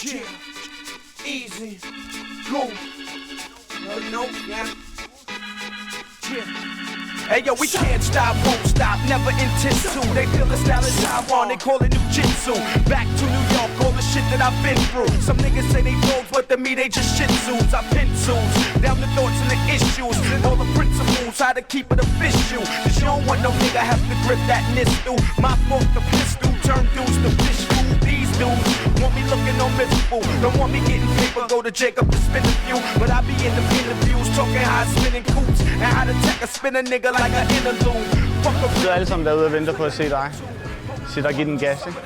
Yeah, easy, go. You know, yeah. Hey yo, we can't stop, won't stop, never intend to. They feel the style in Taiwan, they call it Jiu-Jitsu. Back to New York, all the shit that I've been through. Some niggas say they dogs, but to me they just shih tzus. I pencils down the thoughts and the issues, all the principles, how to keep it official. Cause you don't want no nigga have to grip that nistle. My fault, the pistol, turn dudes to fish food. These dudes want me looking all miserable, don't want me getting paper, go to Jacob to spin a few. But I be in the interviews, talking how I spinning coops, and how to take a spin a nigga like an interlude. Fuck a Vi sidder alle sammen derude og venter på at se dig. Se dig give den gas, ikke?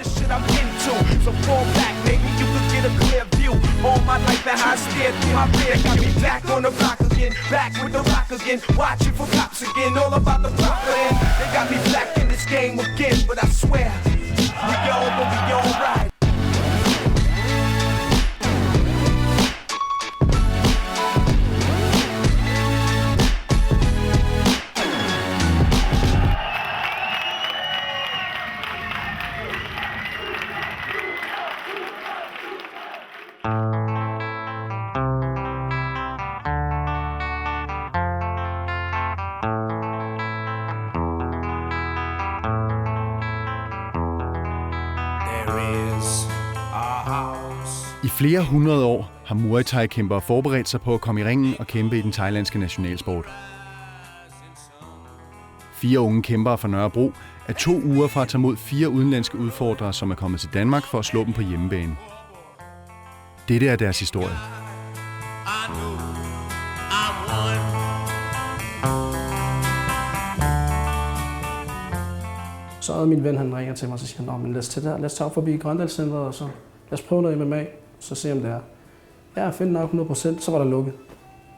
So fall back, maybe you could get a clear view. All my life and how I stared through my rear. Got me back on the rock again, back with the rock again. Watching for cops again, all about the proper end. They got me black in this game again, but I swear, we all gonna be alright. I flere hundrede år har Muay Thai-kæmpere forberedt sig på at komme i ringen og kæmpe i den thailandske nationalsport. 4 unge kæmpere fra Nørrebro er 2 uger fra at tage mod 4 udenlandske udfordrere, som er kommet til Danmark for at slå dem på hjemmebane. Dette er deres historie. Så er min ven, han ringer til mig og så siger han, lad os tage op forbi Grøndalscenteret, og så lad os prøve noget MMA, så se om det er. Ja, fedt nok 100%, så var der lukket.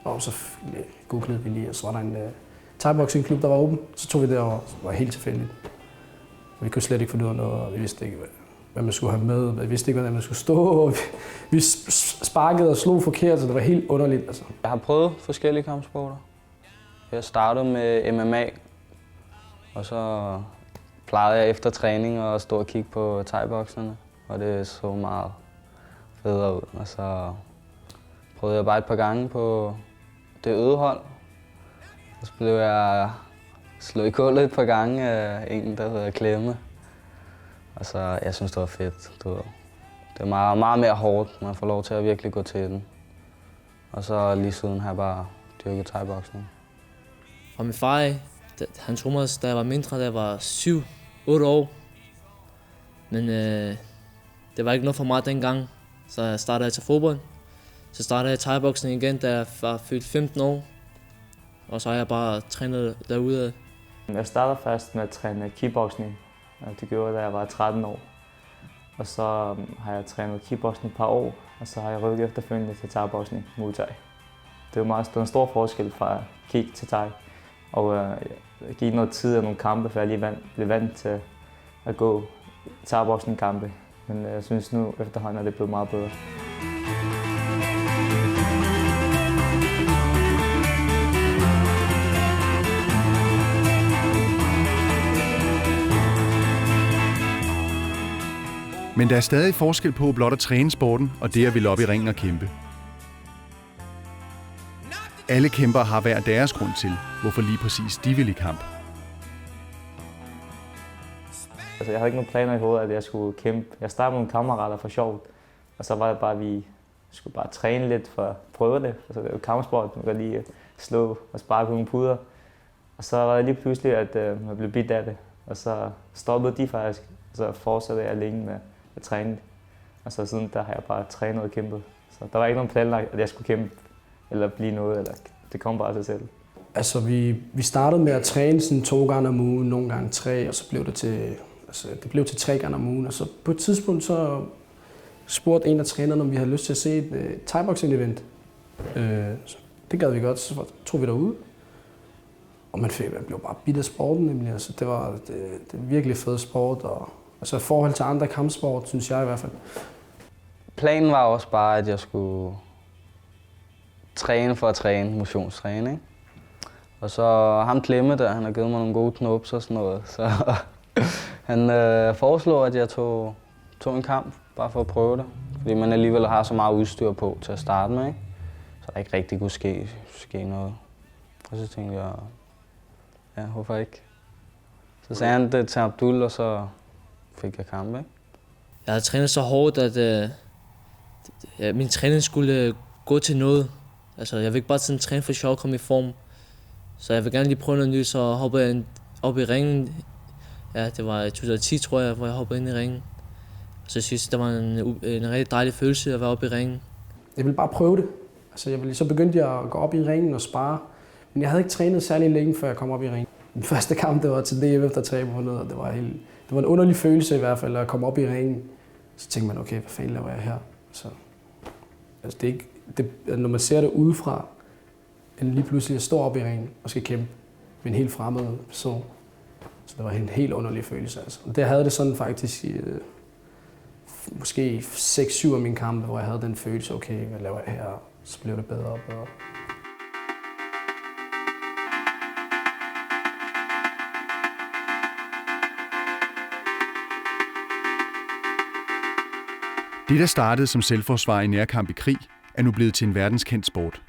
Og så googlede vi lige, og så var der en thai-boxing-klub, der var åben. Så tog vi derover, og det var helt tilfældigt. Vi kunne slet ikke finde ud af noget, og vi vidste ikke, hvad man skulle have med. Vi vidste ikke, hvordan man skulle stå, og vi sparkede og slog forkert, så det var helt underligt. Altså. Jeg har prøvet forskellige kampsporter. Jeg startede med MMA, og så plejede jeg efter træning at stå og kigge på thai-bokserne, og det så meget federe ud. Og så prøvede jeg bare et par gange på det øde hold, og så blev jeg slået i kullet et par gange af en, der hedder Klemme. Og så, jeg synes, det var fedt. Det er meget, meget mere hårdt, man får lov til at virkelig gå til den. Og så lige siden har jeg bare dyrket thai-boksning. Fra min far, han tog mig, da jeg var mindre, da jeg var 7-8 år. Men det var ikke noget for mig dengang, så jeg startede til fodbold. Så startede jeg thai-boksning igen, da jeg var fyldt 15 år. Og så har jeg bare trænet derude. Jeg startede først med at træne kickboxing. Det gjorde jeg, da jeg var 13 år. Og så har jeg trænet kickboxing et par år, og så har jeg rykket efterfølgende til thai-boxning, Muay Thai. Det er en stor forskel fra kick til thai. Og jeg gik noget tid og nogle kampe, før jeg lige blev vant til at gå thai-boxing-kampe. Men jeg synes nu efterhånden, at det er blevet meget bedre. Men der er stadig forskel på blot at træne sporten og det at ville op i ringen og kæmpe. Alle kæmpere har hver deres grund til, hvorfor lige præcis de vil i kamp. Altså, jeg havde ikke nogen planer i hovedet, at jeg skulle kæmpe. Jeg startede med nogle kammerater for sjovt, og så var det bare, at vi skulle bare træne lidt for at prøve det. Altså, det er jo kampsport, man kan lige slå og sparke på nogle puder. Og så var det lige pludselig, at man blev bidt af det, og så stoppede de faktisk. Og så fortsatte jeg længe med at træne. Og så siden der har jeg bare trænet og kæmpet. Så der var ikke nogen planlagt, at jeg skulle kæmpe eller blive noget, eller det kom bare af sig selv. Altså, vi startede med at træne sådan 2 gange om ugen, nogle gange 3, og så blev det til 3 gange om ugen. Og så på et tidspunkt så spurgte en af trænerne, om vi havde lyst til at se et thai-boxing-event. Det gad vi godt, så tog vi derud. Og man blev bare bidt af sporten nemlig. Altså, det var virkelig fed sport, og altså i forhold til andre kampsport, synes jeg i hvert fald. Planen var også bare, at jeg skulle træne for at træne, motionstræne. Og så ham Klemme der, han har givet mig nogle gode knops og sådan noget. Så han foreslog, at jeg tog en kamp, bare for at prøve det. Fordi man alligevel har så meget udstyr på til at starte med, ikke? Så der ikke rigtig kunne ske noget. Og så tænkte jeg, ja, hvorfor ikke? Så sagde han det til Abdul, og så fik jeg kamp, ikke? Jeg havde trænet så hårdt, at min træning skulle gå til noget. Altså, jeg vil ikke bare sådan træne for sjov at komme i form. Så jeg vil gerne lige prøve noget nyt, så hoppede jeg op i ringen. Ja, det var i 2010, tror jeg, hvor jeg hoppede ind i ringen. Og så synes jeg, det var en rigtig dejlig følelse at være oppe i ringen. Jeg ville bare prøve det. Altså, så begyndte jeg at gå op i ringen og spare. Men jeg havde ikke trænet særlig længe, før jeg kom op i ringen. Den første kamp, det var til DF efter 3 måneder. Det var en underlig følelse i hvert fald, at komme op i ringen. Så tænkte man, okay, hvad fanden laver jeg her? Så, altså, det er ikke, når man ser det udefra, end lige pludselig at stå op i ringen og skal kæmpe med en helt fremmed person. Så det var en helt underlig følelse. Altså. Og det havde det sådan faktisk i måske 6-7 af mine kampe, hvor jeg havde den følelse, okay, hvad laver jeg her? Så blev det bedre og bedre. Det, der startede som selvforsvar i nærkamp i krig, er nu blevet til en verdenskendt sport.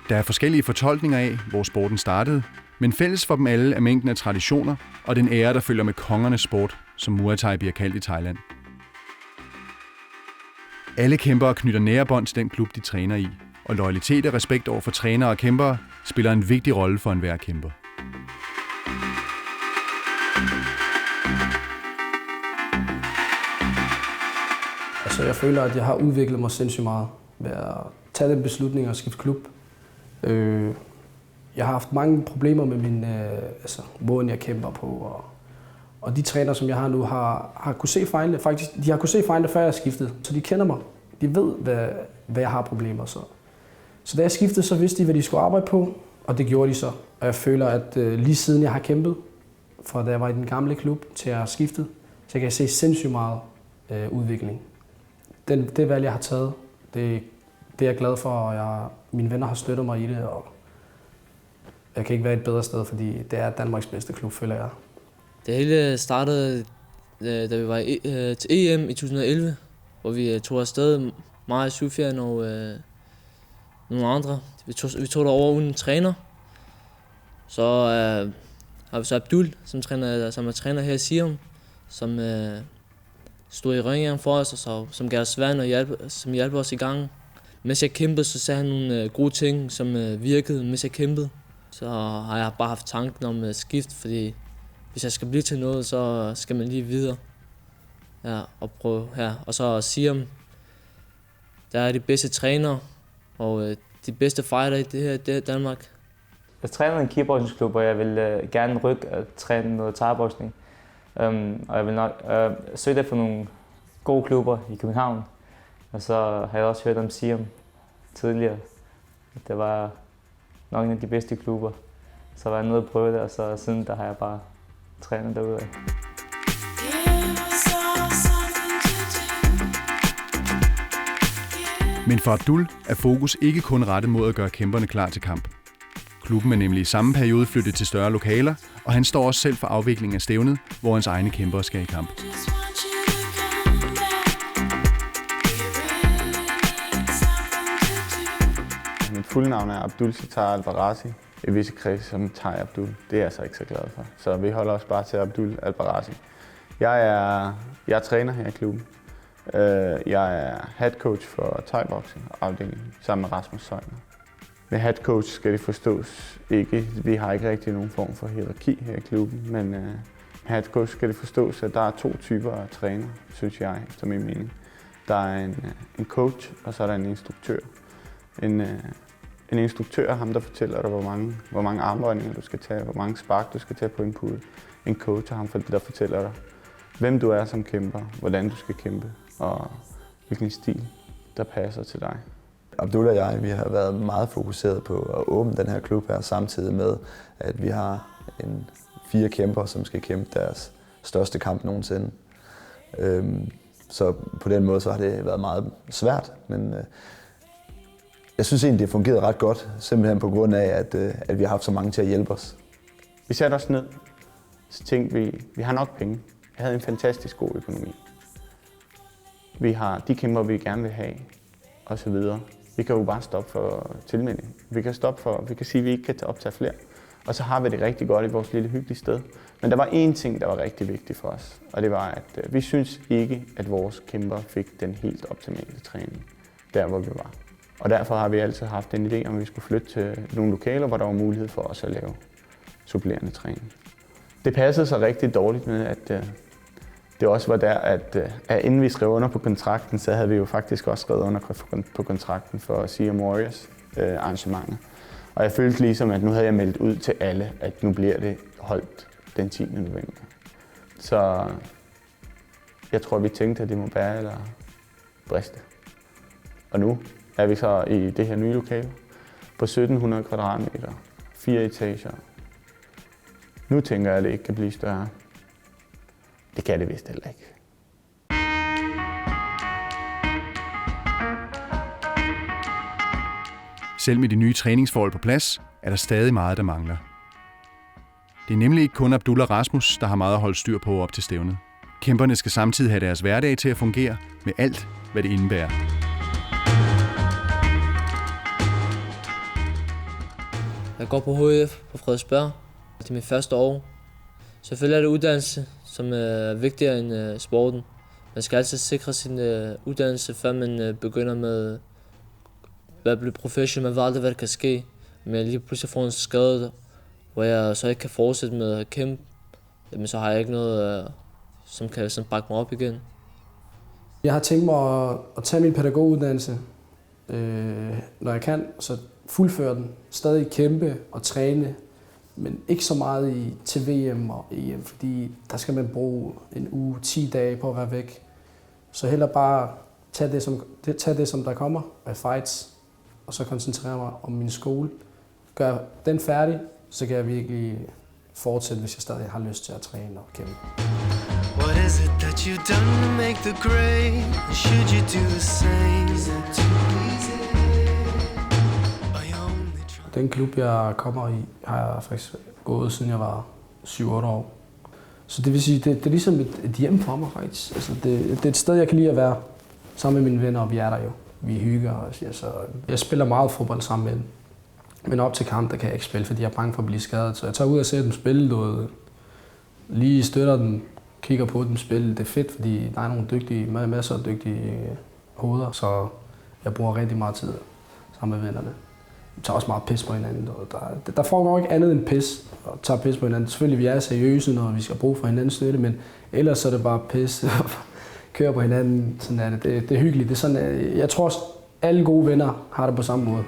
Der er forskellige fortolkninger af, hvor sporten startede, men fælles for dem alle er mængden af traditioner og den ære, der følger med kongernes sport, som Muay Thai bliver kaldt i Thailand. Alle kæmpere knytter nære bånd til den klub, de træner i, og loyalitet og respekt over for trænere og kæmpere spiller en vigtig rolle for enhver kæmper. Altså, jeg føler, at jeg har udviklet mig sindssygt meget ved at tage den beslutning og skifte klub. Jeg har haft mange problemer med min måden, jeg kæmper på. Og de træner, som jeg har nu, har kunne se fejlene. Faktisk, de har kunne se fejlene, før jeg skiftede. Så de kender mig. De ved, hvad jeg har problemer. Så da jeg skiftede, så vidste de, hvad de skulle arbejde på. Og det gjorde de så. Og jeg føler, at lige siden jeg har kæmpet, fra da jeg var i den gamle klub til jeg har skiftet, så kan jeg se sindssygt meget udvikling. Det valg, jeg har taget, det er jeg glad for, og mine venner har støttet mig i det, og jeg kan ikke være et bedre sted, fordi det er Danmarks bedste klub, føler jeg. Det hele startede, da vi var til EM i 2011, hvor vi tog afsted, mig, Sufjan og nogle andre. Vi tog derover uden træner. Så har vi så Abdul, som er træner her i Siam, som stod i ringen for os, og som gav os vand og som hjalp os i gang. Mens jeg kæmpede, så sagde han nogle gode ting, som virkede, mens jeg kæmpede. Så har jeg bare haft tanken om skift, fordi hvis jeg skal blive til noget, så skal man lige videre. Ja, og prøve her. Og så Siam, der er de bedste trænere og de bedste fighter i det her Danmark. Jeg træner i en kickboxingklub, og jeg vil gerne rykke og træne noget thai-boxing. Og jeg vil nok søge efter nogle gode klubber i København. Og så har jeg også hørt om Siam tidligere. Det var nok en af de bedste klubber. Så var jeg nødt at prøve det, og så siden der har jeg bare trænet derude. Men for Abdul er fokus ikke kun rettet mod at gøre kæmperne klar til kamp. Klubben er nemlig i samme periode flyttet til større lokaler, og han står også selv for afviklingen af stævnet, hvor hans egne kæmpere skal i kamp. Mit fulde navn er Abdul Sittar Albarrasi. I visse kredse som Thai Abdul. Det er jeg så ikke så glad for. Så vi holder os bare til Abdul Albarrasi. Jeg er træner her i klubben. Jeg er head coach for Thai-boxing afdelingen sammen med Rasmus Søjner. Med head coach skal det forstås ikke. Vi har ikke rigtig nogen form for hierarki her i klubben, men med head coach skal det forstås, at der er 2 typer af træner, synes jeg, efter min mening. Der er en coach, og så er der en instruktør. En instruktør er ham, der fortæller dig, hvor mange armbøjninger du skal tage, hvor mange spark du skal tage på en pude. En coach er ham, der fortæller dig, hvem du er som kæmper, hvordan du skal kæmpe, og hvilken stil, der passer til dig. Abdul og jeg, vi har været meget fokuseret på at åbne den her klub her, samtidig med, at vi har 4 kæmper, som skal kæmpe deres største kamp nogensinde. Så på den måde så har det været meget svært, men jeg synes egentlig, det fungerede ret godt, simpelthen på grund af, at vi har haft så mange til at hjælpe os. Vi satte os ned, så tænkte vi har nok penge. Jeg havde en fantastisk god økonomi. Vi har de kæmper, vi gerne vil have, og så videre. Vi kan jo bare stoppe for tilmelding. Vi kan sige, at vi ikke kan optage flere. Og så har vi det rigtig godt i vores lille hyggelige sted. Men der var én ting, der var rigtig vigtig for os, og det var, at vi synes ikke, at vores kæmper fik den helt optimale træning, der hvor vi var. Og derfor har vi altid haft en idé om, at vi skulle flytte til nogle lokaler, hvor der var mulighed for os at lave supplerende træning. Det passede sig rigtig dårligt med, at det også var der, at inden vi skrev under på kontrakten, så havde vi jo faktisk også skrevet under på kontrakten for CM Warriors arrangementer. Og jeg følte ligesom, at nu havde jeg meldt ud til alle, at nu bliver det holdt den 10. november. Så jeg tror, vi tænkte, at det må bære eller briste. Og nu er vi så i det her nye lokale på 1700 kvadratmeter, 4 etager. Nu tænker jeg, at det ikke kan blive større. Det kan det vist heller ikke. Selv med de nye træningsforhold på plads, er der stadig meget, der mangler. Det er nemlig ikke kun Abdul og Rasmus, der har meget at holde styr på op til stævnet. Kæmperne skal samtidig have deres hverdag til at fungere med alt, hvad det indebærer. Jeg går på HF på Frederiksberg. Det er mit første år. Selvfølgelig er det uddannelse, som er vigtigere end sporten. Man skal altid sikre sin uddannelse, før man begynder med at blive professionel. Man ved aldrig, hvad der kan ske. Men jeg lige pludselig får en skade, hvor jeg så ikke kan fortsætte med at kæmpe. Men så har jeg ikke noget, som kan bakke mig op igen. Jeg har tænkt mig at tage min pædagoguddannelse, når jeg kan, så fuldføre den. Stadig kæmpe og træne, men ikke så meget til VM og EM, fordi der skal man bruge en uge, 10 dage på at være væk. Så hellere bare tage det, som der kommer af fights, og så koncentrere mig om min skole. Gør den færdig, så kan jeg virkelig fortsætte, hvis jeg stadig har lyst til at træne og kæmpe. What is it that you done to make the grade? Should you do the same? Is it too easy? Den klub, jeg kommer i, har jeg faktisk gået, siden jeg var 7-8 år. Så det vil sige, det er ligesom et hjem for mig faktisk. Altså det er et sted, jeg kan lide at være sammen med mine venner, og vi er der jo. Vi hygger os. Så jeg spiller meget fodbold sammen med dem. Men op til kamp, der kan jeg ikke spille, fordi jeg er bange for at blive skadet. Så jeg tager ud og ser dem spille, lige støtter dem, kigger på dem spille. Det er fedt, fordi der er nogle masser af dygtige hoveder, så jeg bruger rigtig meget tid sammen med vennerne. Vi tager også meget pis på hinanden. Der foregår ikke andet end pis og tager pis på hinanden. Selvfølgelig vi er seriøse, når vi skal bruge for hinandens støtte, men ellers så er det bare pis og køre på hinanden. Sådan er det. Det er hyggeligt. Det er sådan, jeg tror også, alle gode venner har det på samme måde.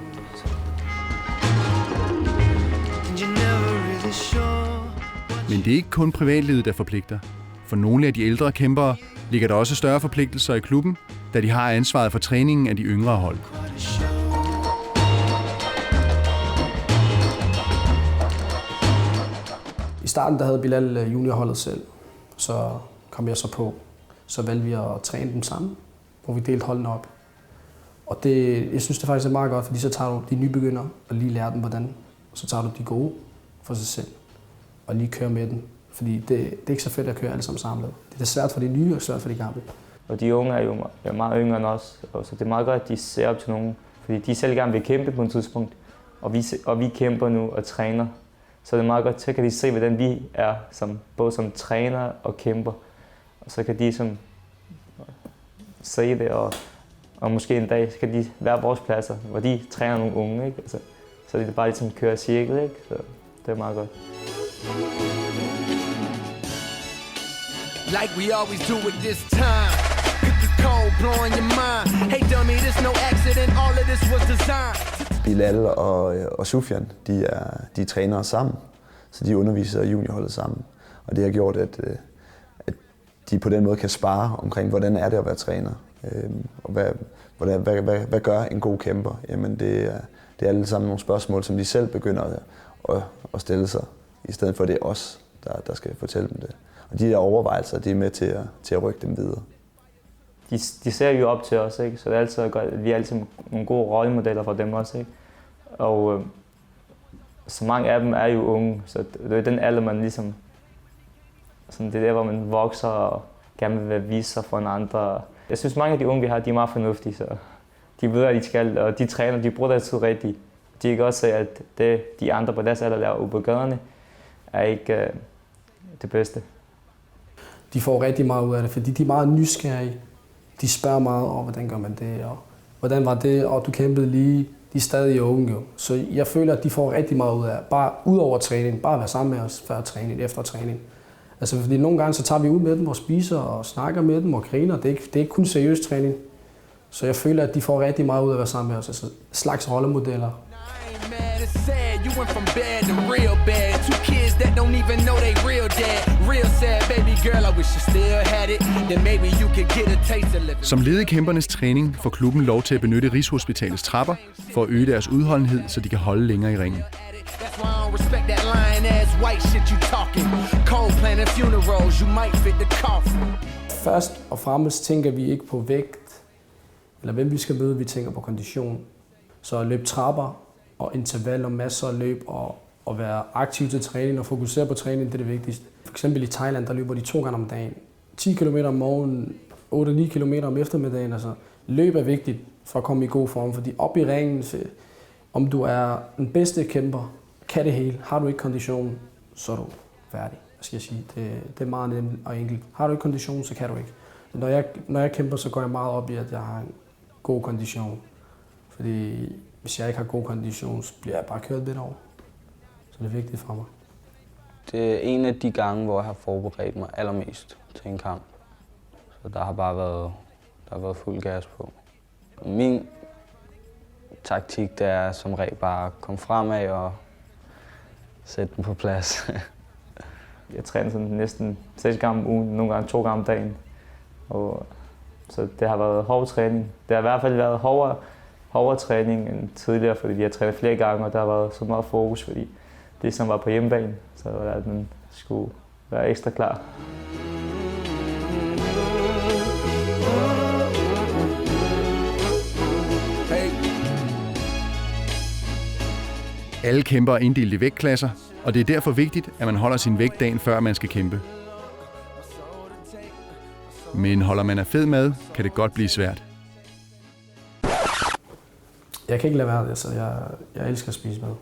Men det er ikke kun privatlivet, der forpligter. For nogle af de ældre kæmpere ligger der også større forpligtelser i klubben, da de har ansvaret for træningen af de yngre hold. I starten der havde Bilal juniorholdet selv, så kom jeg så på. Så valgte vi at træne dem sammen, hvor vi delte holdene op. Og jeg synes det faktisk er meget godt, fordi så tager du de nybegyndere og lige lærer dem hvordan. Og så tager du de gode for sig selv og lige kører med dem. Fordi det er ikke så fedt at køre alle sammen samlet. Det er svært for de nye og svært for de gamle. Og de unge er jo meget yngre end os, så det er meget godt, at de ser op til nogen. Fordi de selv gerne vil kæmpe på et tidspunkt, og vi kæmper nu og træner. Så det er meget godt, så kan de se, hvordan vi er, både som træner og kæmper. Og så kan de se det, og måske en dag så kan de være vores pladser, hvor de træner nogle unge. Ikke? Altså, så det er bare ligesom kører cirkel, ikke? Så det er meget godt. Like we always do it this time. Cold blowing your mind. Hey dummy, this no accident. All of this was designed. Bilal og Sufjan, de er trænere sammen, så de underviser juniorholdet sammen. Og det har gjort, at de på den måde kan spare omkring, hvordan er det at være træner. Og hvad gør en god kæmper? Jamen det er alle sammen nogle spørgsmål, som de selv begynder at stille sig, i stedet for det er os, der skal fortælle dem det. Og de der overvejelser, de er med til at rykke dem videre. De ser jo op til os, ikke? Så det er altid godt. Vi er altid nogle gode rollemodeller for dem også, ikke? Og så mange af dem er jo unge, så det er den alder, man ligesom... Sådan, det er der, hvor man vokser og gerne vil vise sig for en andre. Jeg synes, mange af de unge, vi har, de er meget fornuftige, så de ved, at de skal, og de træner, de bruger deres tid rigtigt. De kan også se, at det, de andre på deres alder laver ude på gaderne, er ikke det bedste. De får rigtig meget ud af det, fordi de er meget nysgerrige. De spørger meget over, hvordan gør man det, og hvordan var det, og du kæmpede lige. De er stadig unge jo. Så jeg føler, at de får rigtig meget ud af bare ud over træning, bare være sammen med os før træning, efter træning. Altså, fordi nogle gange så tager vi ud med dem og spiser og snakker med dem og griner. Det er ikke kun seriøs træning. Så jeg føler, at de får rigtig meget ud af at være sammen med os. Altså slags rollemodeller. You went from bad to real bad. 2 kids that don't even know they real dad. Real sad, baby girl, I wish you still had it. Then maybe you could get a taste of living. Som led i kæmpernes træning får klubben lov til at benytte Rigshospitalets trapper for at øge deres udholdenhed, så de kan holde længere i ringen. That's why I don't respect that lying ass white shit you talking. Cold planning funerals, you might fit the coffin. Først og fremmest tænker vi ikke på vægt, eller hvem vi skal møde, vi tænker på kondition. Så løb trapper og intervaller, masser af løb og være aktiv til træning og fokusere på træning, det er det vigtigste. For eksempel i Thailand, der løber de 2 gange om dagen. 10 km om morgenen, 8-9 km om eftermiddagen. Altså, løb er vigtigt for at komme i god form, fordi op i ringen, om du er den bedste kæmper, kan det hele. Har du ikke kondition, så er du færdig. Hvad skal jeg sige? Det er meget nemt og enkelt. Har du ikke kondition, så kan du ikke. Når jeg kæmper, så går jeg meget op i, at jeg har en god kondition. Fordi hvis jeg ikke har god kondition, så bliver jeg bare kørt lidt over. Så det er vigtigt for mig. Det er en af de gange, hvor jeg har forberedt mig allermest til en kamp. Så der har bare været fuld gas på. Min taktik, det er som regel bare at komme fremad og sætte den på plads. Jeg træner sådan næsten 6 gange om ugen, nogle gange 2 gange om dagen. Så det har været hård træning. Det har i hvert fald været hårdere træning end tidligere, fordi vi har trænet flere gange, og der har været så meget fokus, fordi det som var på hjemmebane, så var det, at man skulle være ekstra klar. Alle kæmper er inddelt i vægtklasser, og det er derfor vigtigt, at man holder sin vægt dagen før man skal kæmpe. Men holder man af fed mad, kan det godt blive svært. Jeg kan ikke lade være det, så jeg elsker at spise mad.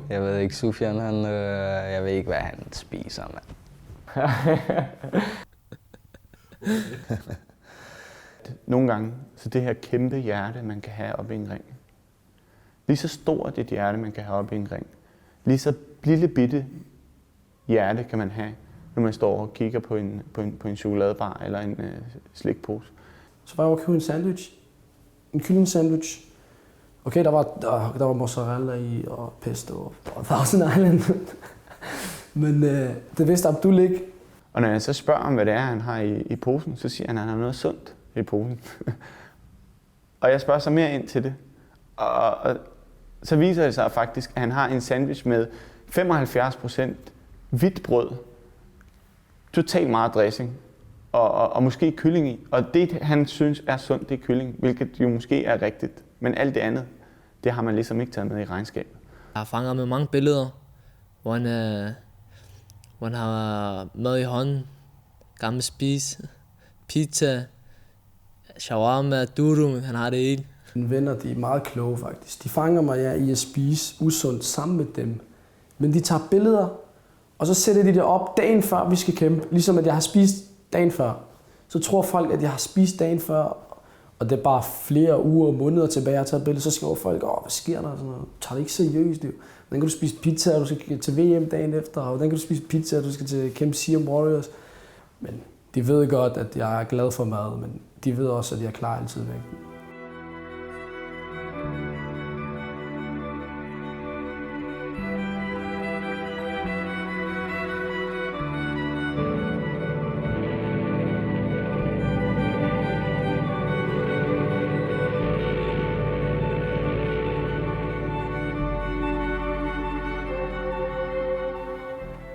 Jeg ved ikke, Sufjan, jeg ved ikke, hvad han spiser, mand. Nogle gange, så det her kæmpe hjerte, man kan have oppe i en ring. Lige så stort et hjerte, man kan have oppe i en ring. Lige så lille bitte hjerte kan man have, når man står og kigger på en chokoladebar eller en slikpose. Så var jeg over at købe en sandwich. En kylling sandwich. Okay, der var mozzarella i, og pesto og Thousand Island. Men det vidste Abdul ikke. Og når jeg så spørger om, hvad det er, han har i posen, så siger han, at han har noget sundt i posen. Og jeg spørger så mere ind til det. Og så viser det sig faktisk, at han har en sandwich med 75% hvidt brød, totalt meget dressing og måske kylling i. Og det, han synes er sundt, det er kylling, hvilket jo måske er rigtigt. Men alt det andet, det har man ligesom ikke taget med i regnskabet. Jeg har fanget med mange billeder, hvor han har mad i hånden, gammel spise, pizza, shawarma, durum, han har det hele. Mine venner, de er meget kloge faktisk. De fanger mig i at spise usundt sammen med dem. Men de tager billeder, og så sætter de det op dagen før, vi skal kæmpe. Ligesom at jeg har spist dagen før. Så tror folk, at jeg har spist dagen før, og det er bare flere uger og måneder tilbage, jeg har taget billeder. Så skriver folk, hvad sker der? Sådan noget. Tag det ikke seriøst, jo. Hvordan kan du spise pizza, og du skal til VM dagen efter? Og hvordan kan du spise pizza, og du skal til kæmpe Siam Warriors? Men de ved godt, at jeg er glad for mad, men de ved også, at jeg er klar altid væk.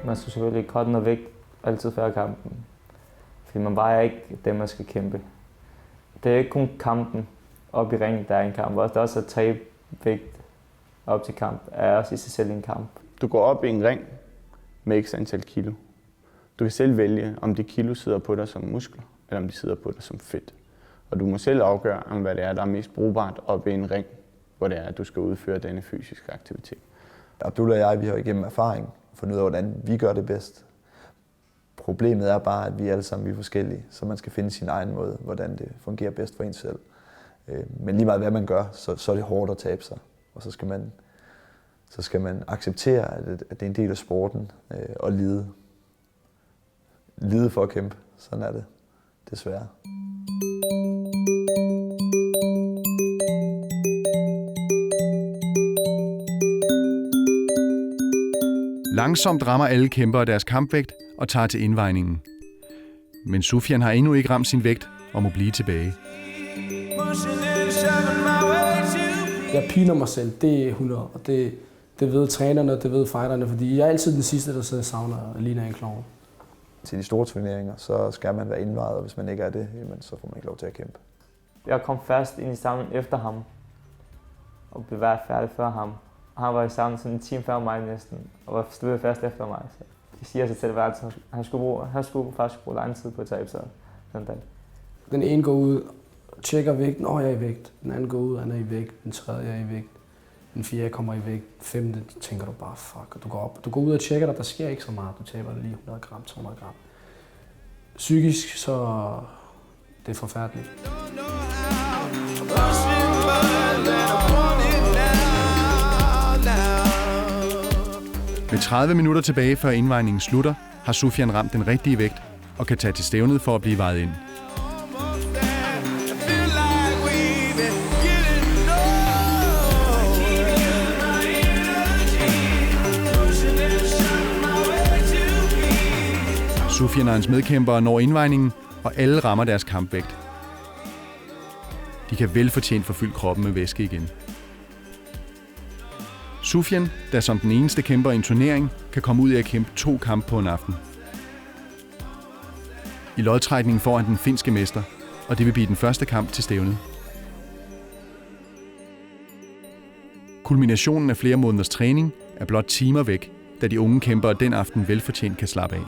Man skal selvfølgelig cutte noget vægt altid før kampen, fordi man vejer ikke det, man skal kæmpe. Det er ikke kun kampen op i ringen, der er en kamp. Der er også at tabe vægt op til kamp, er også i sig selv en kamp. Du går op i en ring med x antal kilo. Du kan selv vælge, om de kilo sidder på dig som muskler, eller om de sidder på dig som fedt. Og du må selv afgøre, om hvad det er, der er mest brugbart oppe i en ring, hvor det er, at du skal udføre denne fysiske aktivitet. Abdul og jeg, vi har igennem erfaring fundet ud af, hvordan vi gør det bedst. Problemet er bare, at vi alle sammen er forskellige, så man skal finde sin egen måde, hvordan det fungerer bedst for en selv. Men lige meget hvad man gør, så er det hårdt at tabe sig. Og så skal man acceptere, at det er en del af sporten og lide. Lide for at kæmpe. Sådan er det, desværre. Langsomt rammer alle kæmpere deres kampvægt og tager til indvejningen. Men Sufjan har endnu ikke ramt sin vægt og må blive tilbage. Jeg piner mig selv, det er 100, og det ved trænerne, det ved fighterne, fordi jeg er altid den sidste, der sidder og savner og ligner en klovn. Til de store turneringer, så skal man være indvejet, og hvis man ikke er det, jamen, så får man ikke lov til at kæmpe. Jeg kom først ind i samling efter ham, og blev været færdig før ham. Han var i samling sådan en time før mig næsten, og var sluttet først efter mig. Så de siger sig selv, at han skulle faktisk bruge lang tid på at tabe sig den dag. Den ene går ud og tjekker vægten, jeg er i vægt. Den anden går ud, han er i vægt. Den tredje er i vægt. Den fjerde kommer i vægt. Femte tænker du bare, fuck, og du går op. Du går ud og tjekker dig, der sker ikke så meget. Du taber lige 100 gram, 200 gram. Psykisk, så det er forfærdeligt. Med 30 minutter tilbage før indvejningen slutter, har Sufjan ramt den rigtige vægt og kan tage til stævnet for at blive vejet ind. Sufjan og hans medkæmpere når indvejningen, og alle rammer deres kampvægt. De kan velfortjent forfylde kroppen med væske igen. Sufjan, der som den eneste kæmper i en turnering, kan komme ud af at kæmpe 2 kampe på en aften. I lodtrækningen får han den finske mester, og det vil blive den første kamp til stævnet. Kulminationen af flere måneders træning er blot timer væk, da de unge kæmpere den aften velfortjent kan slappe af.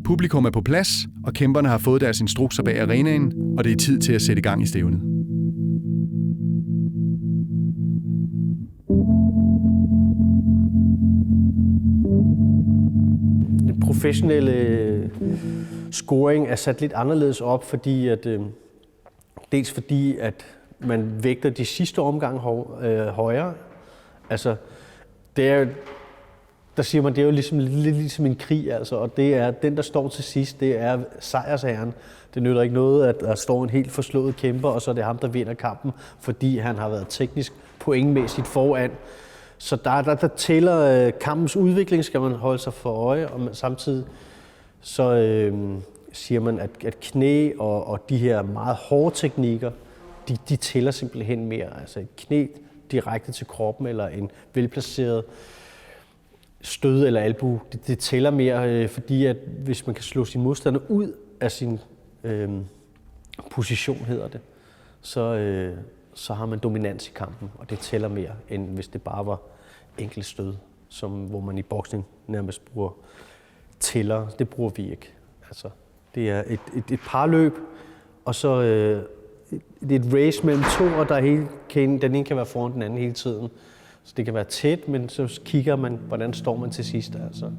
Publikum er på plads, og kæmperne har fået deres instrukser bag arenaen, og det er tid til at sætte i gang i stævnet. Den professionelle scoring er sat lidt anderledes op, fordi dels fordi at man vægter de sidste omgang højere. Altså, det er der siger man, det er jo lidt ligesom en krig, altså, og det er den, der står til sidst, det er sejrsherren. Det nytter ikke noget, at der står en helt forslået kæmper, og så er det ham, der vinder kampen, fordi han har været teknisk pointmæssigt foran. Så der tæller kampens udvikling, skal man holde sig for øje, og samtidig så siger man, at knæ og de her meget hårde teknikker, de tæller simpelthen mere. Altså et knæ direkte til kroppen, eller en velplaceret stød eller albu, det tæller mere, fordi at hvis man kan slå sin modstander ud af sin position, hedder det, så har man dominans i kampen, og det tæller mere, end hvis det bare var enkelt stød, hvor man i boksning nærmest bruger tæller. Det bruger vi ikke. Altså, det er et parløb, og så det er et race mellem to, og den ene kan være foran den anden hele tiden. Så det kan være tæt, men så kigger man, hvordan står man til sidst. Altså.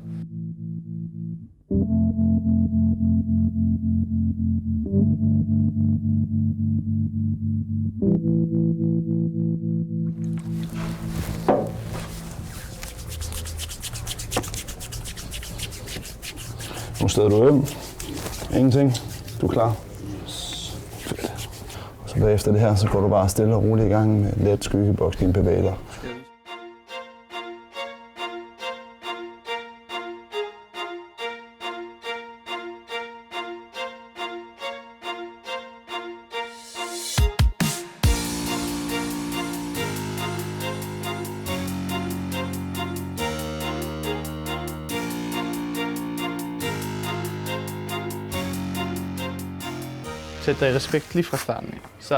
Nu steder du øm. Ingenting. Du er klar. Fedt. Og så Bagefter det her, så går du bare stille og roligt i gang med let skyggeboksning bevægelser. Sæt dig i respekt lige fra starten af. Så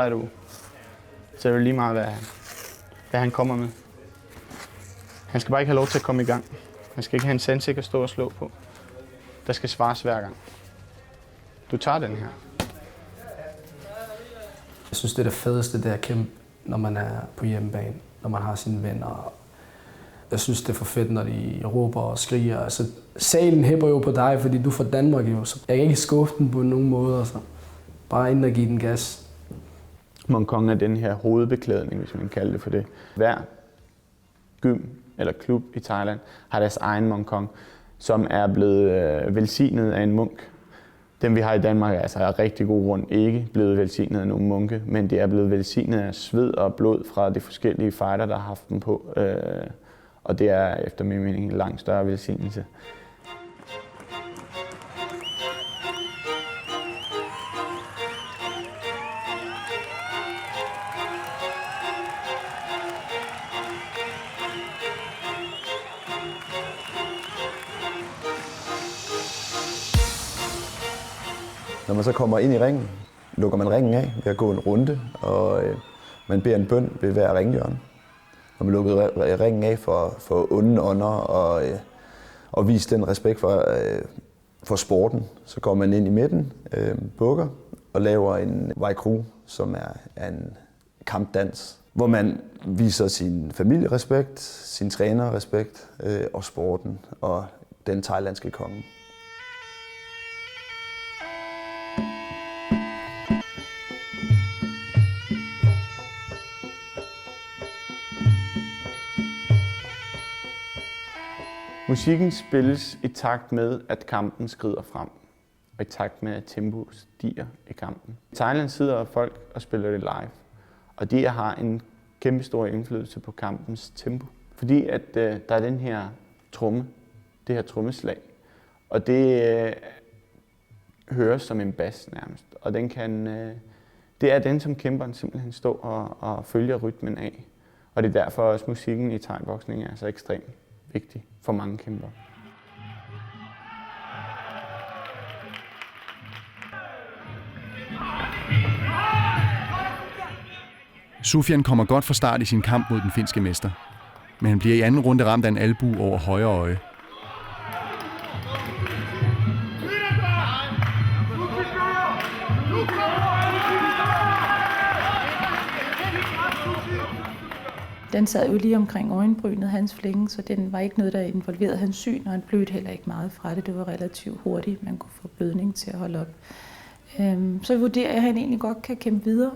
er det lige meget, hvad han kommer med. Han skal bare ikke have lov til at komme i gang. Han skal ikke have en sandsæk at stå og slå på. Der skal svares hver gang. Du tager den her. Jeg synes, det er det fedeste, det er at kæmpe, når man er på hjemmebane, når man har sine venner. Jeg synes, det er for fedt, når de råber og skriger. Altså, salen hæpper jo på dig, fordi du er fra Danmark jo, så jeg kan ikke skuffe den på nogen måde. Altså. Bare ind og give den gas. Mongkong er den her hovedbeklædning, hvis man kalder det for det. Hver gym eller klub i Thailand har deres egen Mongkong, som er blevet velsignet af en munk. Dem vi har i Danmark er altså af rigtig god grund ikke blevet velsignet af nogle munke, men det er blevet velsignet af sved og blod fra de forskellige fighter, der har haft dem på. Og det er efter min mening en langt større velsignelse. Når man så kommer ind i ringen, lukker man ringen af ved at gå en runde, og man beder en bøn ved hver ringhjørne. Når man lukker ringen af for onde ånder og vise den respekt for sporten, så går man ind i midten, bukker og laver en Wai-Kru, som er en kampdans, hvor man viser sin familierespekt, sin trænerrespekt og sporten og den thailandske konge. Musikken spilles i takt med, at kampen skrider frem, og i takt med, at tempoet stiger i kampen. I Thailand sidder folk og spiller det live, og det har en kæmpe stor indflydelse på kampens tempo. Fordi at der er den her tromme, det her trommeslag, og det høres som en bas nærmest. Og det er den, som kæmperen simpelthen står og følger rytmen af. Og det er derfor også musikken i thai-boksning er så ekstremt vigtig for mange kæmpere. Sufjan kommer godt fra start i sin kamp mod den finske mester, men han bliver i anden runde ramt af en albue over højre øje. Den sad jo lige omkring øjenbrynet, hans flænge, så den var ikke noget, der involverede hans syn, og han blødte heller ikke meget fra det. Det var relativt hurtigt, man kunne få blødning til at holde op. Så vurderer jeg, at han egentlig godt kan kæmpe videre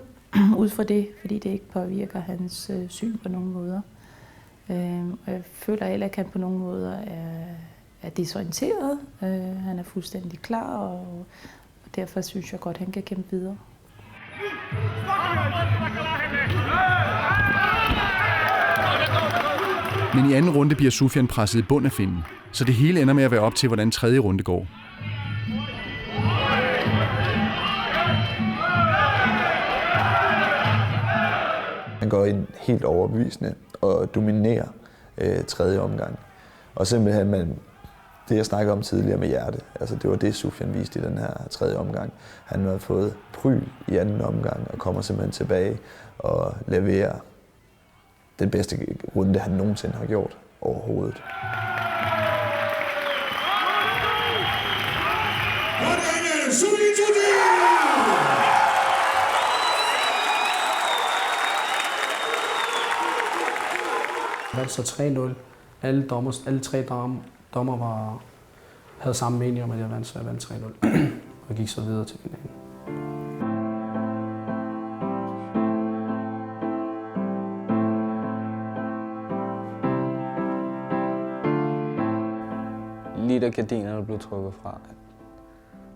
ud fra det, fordi det ikke påvirker hans syn på nogen måder. Og jeg føler heller ikke, at han på nogen måder er desorienteret. Han er fuldstændig klar, og derfor synes jeg godt, at han kan kæmpe videre. Men i anden runde bliver Sufjan presset i bund af finnen, så det hele ender med at være op til, hvordan tredje runde går. Han går ind helt overbevisende og dominerer tredje omgang. Og simpelthen det, jeg snakkede om tidligere med hjerte, altså det var det, Sufjan viste i den her tredje omgang. Han har fået pryl i anden omgang og kommer simpelthen tilbage og leverer den bedste runde, han nogensinde har gjort overhovedet. Jeg vandt så 3-0. Alle tre dommer havde samme mening om, at jeg vandt, så jeg vandt 3-0 og gik så videre til finalen. Lige da gardinerne blev trukket fra.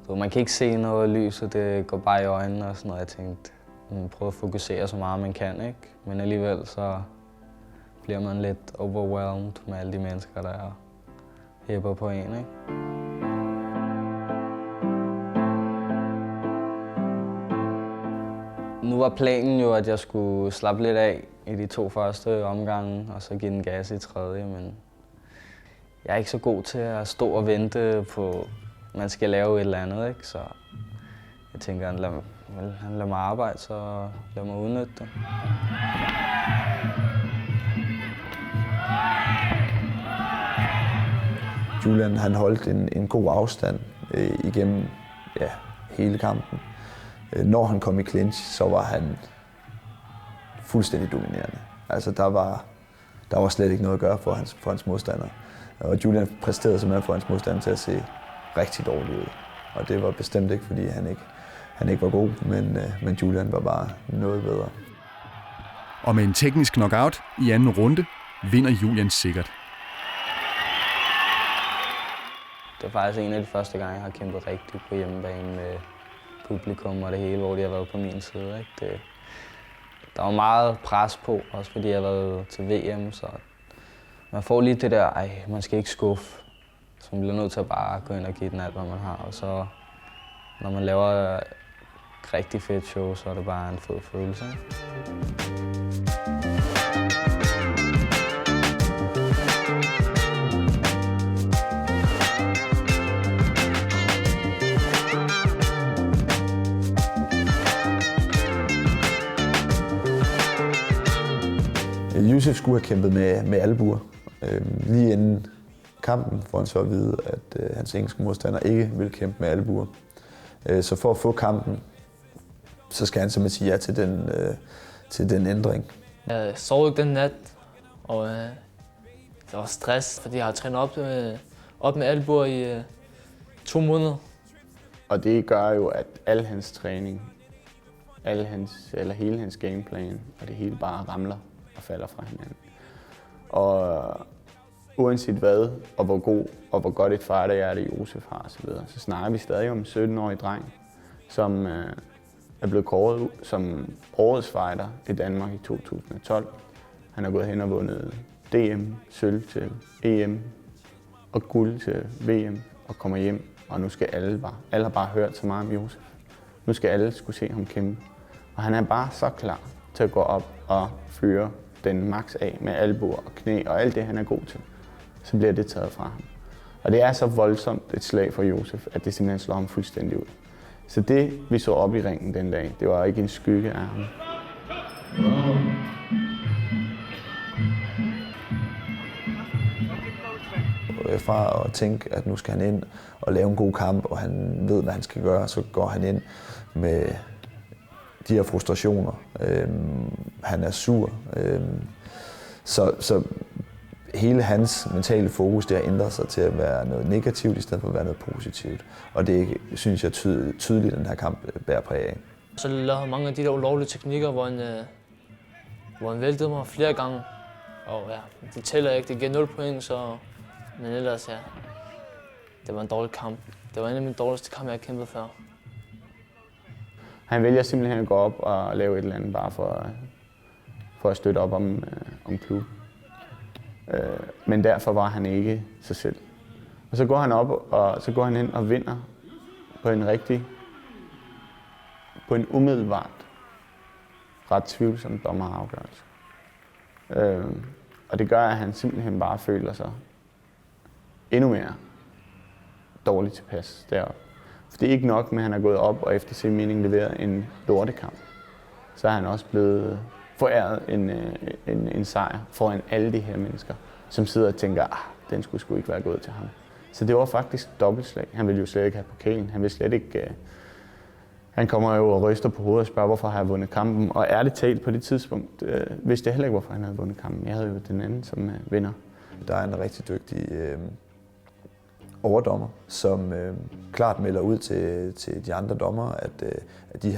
Så man kan ikke se noget lys, og det går bare i øjnene og sådan noget. Jeg tænkte, Man prøver at fokusere så meget man kan, ikke? Men alligevel så bliver man lidt overwhelmed med alle de mennesker, der hæpper på en, ikke? Nu var planen jo, at jeg skulle slappe lidt af i de 2 første omgange, og så give den gas i 3. Men jeg er ikke så god til at stå og vente på, at man skal lave et eller andet, ikke? Så jeg tænker, han lader mig arbejde, så lad mig udnytte det. Julian han holdt en god afstand igennem hele kampen. Når han kom i clinch, så var han fuldstændig dominerende. Altså der var slet ikke noget at gøre for hans modstander. Og Julian præsterede simpelthen for hans modstander til at se rigtig dårlig ud. Og det var bestemt ikke, fordi han ikke var god, men Julian var bare noget bedre. Og med en teknisk knockout i anden runde, vinder Julian sikkert. Det er faktisk en af de første gange, jeg har kæmpet rigtigt på hjemmebane med publikum og det hele, hvor de har været på min side, ikke? Der var meget pres på, også fordi jeg har været til VM, så man får lige det der, man skal ikke skuffe. Så man bliver nødt til at bare gå ind og give den alt, hvad man har. Og så, når man laver et rigtig fedt show, så er det bare en fed følelse. Youssef skulle have kæmpet med albuer. Lige inden kampen får han så at vide, at hans engelske modstander ikke vil kæmpe med albuer. Så for at få kampen, så skal han simpelthen sige ja til den ændring. Jeg sov ikke den nat, og der var stress, fordi jeg har trænet op med albuer i 2 måneder. Og det gør jo, at al hans træning, hele hans gameplan, og det hele bare ramler og falder fra hinanden. Og uanset hvad, og hvor god og hvor godt et fighterhjerte Youssef har så snakker vi stadig om en 17-årig dreng, som er blevet kåret som årets fighter i Danmark i 2012. Han har gået hen og vundet DM, sølv til EM og guld til VM og kommer hjem. Og nu skal alle har bare hørt så meget om Youssef. Nu skal alle skulle se ham kæmpe. Og han er bare så klar til at gå op og fyre den max af med albuer og knæ og alt det, han er god til. Så bliver det taget fra ham. Og det er så voldsomt et slag for Youssef, at det simpelthen slår ham fuldstændig ud. Så det, vi så op i ringen den dag, det var ikke en skygge af ham. Fra at tænke, at nu skal han ind og lave en god kamp, og han ved, hvad han skal gøre, så går han ind med de her frustrationer. Han er sur. Så hele hans mentale fokus, det har ændret sig til at være noget negativt, i stedet for at være noget positivt. Og det synes jeg tydeligt, at den her kamp bærer præg af. Så lavede han mange af de der ulovlige teknikker, hvor han væltede mig flere gange. Og ja, det tæller ikke, det giver 0 point, så... Men ellers, ja, det var en dårlig kamp. Det var en af mine dårligste kampe, jeg har kæmpet før. Han vælger simpelthen at gå op og lave et eller andet bare for at støtte op om klubben. Men derfor var han ikke sig selv. Og så går han op, og så går han ind og vinder på en umiddelbart ret tvivlsom dommerafgørelse. Og det gør, at han simpelthen bare føler sig endnu mere dårligt tilpas deroppe. For det er ikke nok med, at han er gået op og efter sin mening leveret en lortekamp. Så er han også blevet foræret en sejr foran alle de her mennesker, som sidder og tænker, den skulle sgu ikke være gået til ham. Så det var faktisk dobbeltslag. Han ville jo slet ikke have pokalen. Han ville slet ikke... Han kommer jo og ryster på hovedet og spørger, hvorfor har jeg vundet kampen. Og ærligt talt på det tidspunkt vidste jeg heller ikke, hvorfor han havde vundet kampen. Jeg havde jo den anden som vinder. Der er en rigtig dygtig overdommer, som klart melder ud til de andre dommere, at de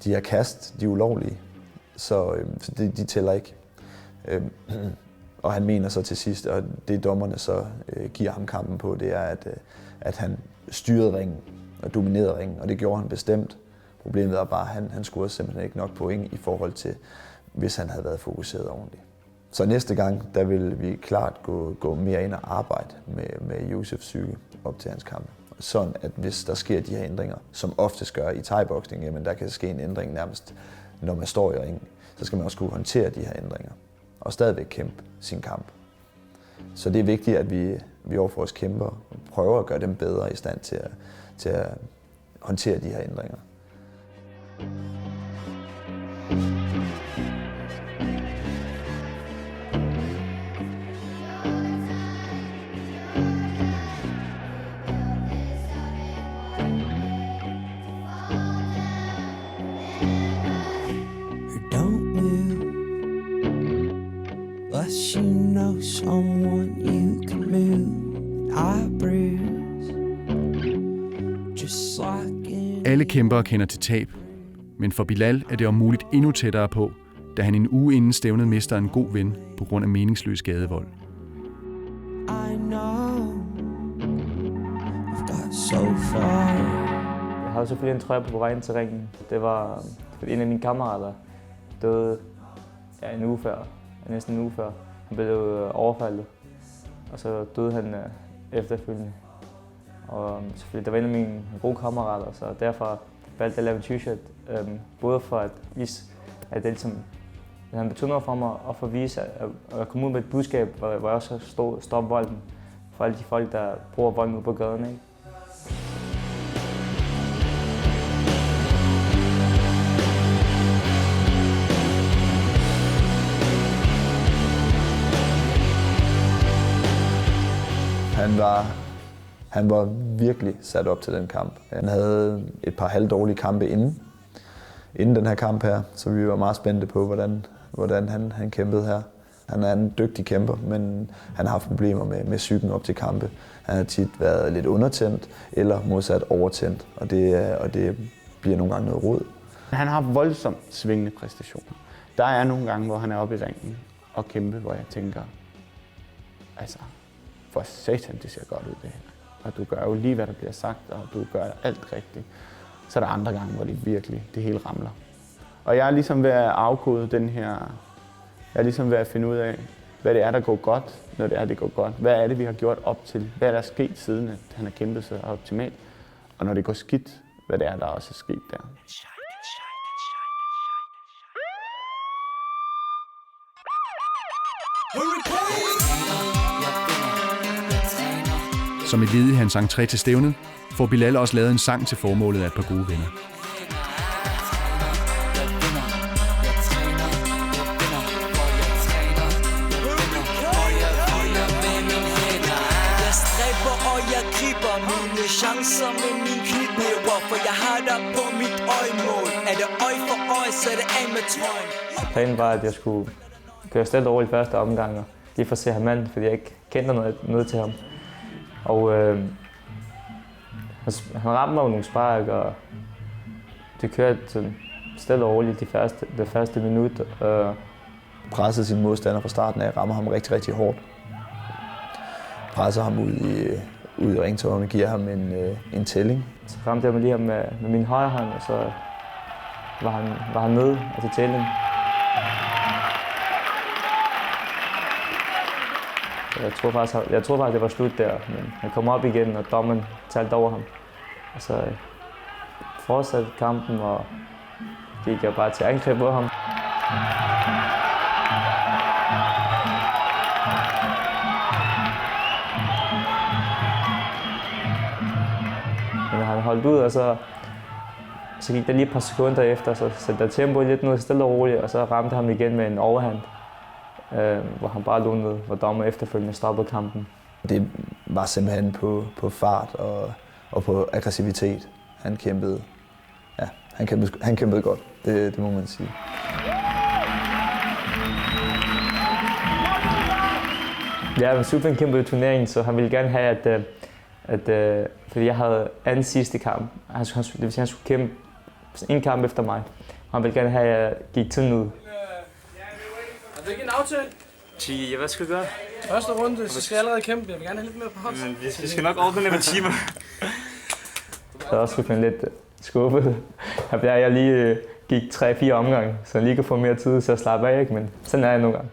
her kast, de er ulovlige, så de tæller ikke. Og han mener så til sidst, og det dommerne så giver ham kampen på, det er, at han styrede ringen og dominerede ringen, og det gjorde han bestemt. Problemet er bare, at han scorede simpelthen ikke nok point i forhold til, hvis han havde været fokuseret ordentligt. Så næste gang, der vil vi klart gå mere ind og arbejde med Yusufs psyke op til hans kamp. Sådan at hvis der sker de her ændringer, som oftest gør i thai-boksning, jamen der kan ske en ændring nærmest, når man står i ringen, så skal man også kunne håndtere de her ændringer og stadigvæk kæmpe sin kamp. Så det er vigtigt, at vi overfor vores kæmper prøver at gøre dem bedre i stand til at håndtere de her ændringer. Alle kæmpere kender til tab, men for Bilal er det om muligt endnu tættere på, da han en uge inden stævnet mister en god ven på grund af meningsløs gadevold. Jeg havde selvfølgelig en trøje på vejen til ringen. Det var fordi en af mine kammerater døde en uge før, næsten en uge før. Han blev overfaldet, og så døde han efterfølgende. Og selvfølgelig, der var en af mine gode kammerater, så derfor valgte jeg at lave en t-shirt. Både for at vise, at det ligesom, han betød noget for mig, og for at vise, at komme ud med et budskab, hvor jeg også stoppe volden for alle de folk, der bruger volden ude på gaden. Ikke? Han var virkelig sat op til den kamp. Han havde et par halvdårlige kampe inden den her kamp her, så vi var meget spændte på, hvordan han kæmpede her. Han er en dygtig kæmper, men han har haft problemer med psyken op til kampe. Han har tit været lidt undertændt eller modsat overtændt, og det bliver nogle gange noget rod. Han har voldsomt svingende præstationer. Der er nogle gange, hvor han er oppe i ringen og kæmpe, hvor jeg tænker, altså, for satan, det ser godt ud det her. Og du gør jo lige, hvad der bliver sagt, og du gør alt rigtigt. Så er der andre gange, hvor det hele ramler. Og jeg er ligesom ved at afkode den her. Jeg er ligesom ved at finde ud af, hvad det er, der går godt, når det går godt. Hvad er det, vi har gjort op til? Hvad er der sket siden, at han har kæmpet sig optimalt? Og når det går skidt, hvad det er, der også er sket der. Som et led i hans entré til stævnet, får Bilal også lavet en sang til formålet af et par gode venner. Jeg stræber og jeg griber mine chancer med min knytnæver, for jeg har dig på mit øjemål. Er det øje for øje, så er det af med trøjen. Planen var, at jeg skulle køre stille over i første omgang, og lige for at se ham an, fordi jeg ikke kendte noget til ham. Og han ramte mig med nogle spark, og det kørte sådan stille og roligt det første minut. Pressede sin modstander fra starten af, rammer ham rigtig, rigtig hårdt. Presser ham ud i ringtårnet og giver ham en tælling. Så ramte jeg mig lige med min højre hånd, og så var han nede, altså tælling. Jeg tror faktisk, det var slut der, men han kom op igen, og dommeren talte over ham. Og så fortsatte kampen, og gik jeg bare til angreb på ham. Men han holdt ud, og så gik der lige et par sekunder efter, så satte der tempoet lidt ned stille og roligt, og så ramte ham igen med en overhand. Hvor han bare lå ned, hvor dommer efterfølgende stoppede kampen. Det var simpelthen på fart og på aggressivitet. Han kæmpede godt, det må man sige. Ja, Supin kæmpede i turneringen, så han ville gerne have, at fordi jeg havde anden sidste kamp. Det vil sige, at han skulle kæmpe en kamp efter mig. Han ville gerne have, at jeg gik tiden ud. Er det ikke en aftale? Hvad skal vi gøre? Første runde, så skal jeg allerede kæmpe. Jeg vil gerne have lidt mere på hånd. Vi skal nok ordne med timer. Så også skulle finde skuffet. Jeg lige gik 3-4 omgange, så jeg lige kan få mere tid til at slappe af, ikke? Men sådan er jeg nogle gange.